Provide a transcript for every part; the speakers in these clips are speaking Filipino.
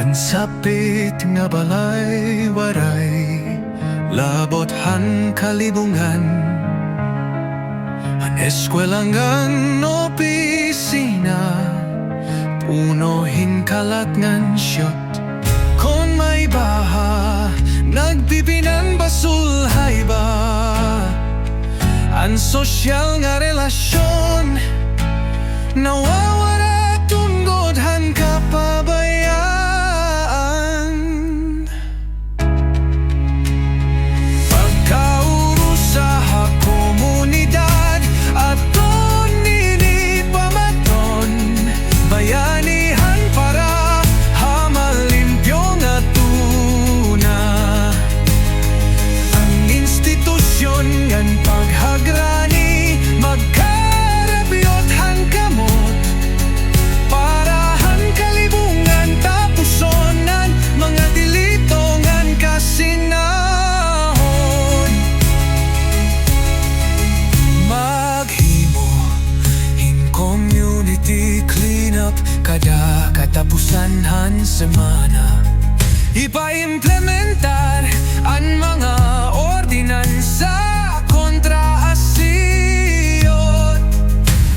Ansapit nga balay-waray, labot han kalibungan. An eskwelahan opisina, punohin kalat ngan siyot. Kon may baha, nagbibinan basulhay ba? An sosyal nga relasyon, nawawala tungod han kapabayaan. Pagkaurusa ha komunidad, aton hini pamaton. Bayanihan para ha malimpyo nga tuna. Ang institusyon ngan paghagrani, magkarabyot han kamot. Para han kalibungan tapusonan, mga dilitongan kasinahon. Maghimo in community cleanup kada katapusan han semana. Ipa-implementar ang mga ordinansa kontra asiyot.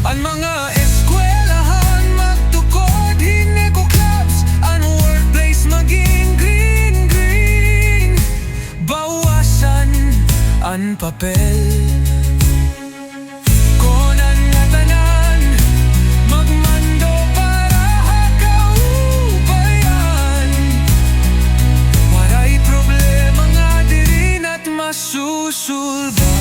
Ang mga eskwelahan magtukod, hini ko clubs, ang workplace maging green. Bawasan ang papel. Konan nga tanan, magmando para hakaubayan. Waray problema nga dirin at masusulba.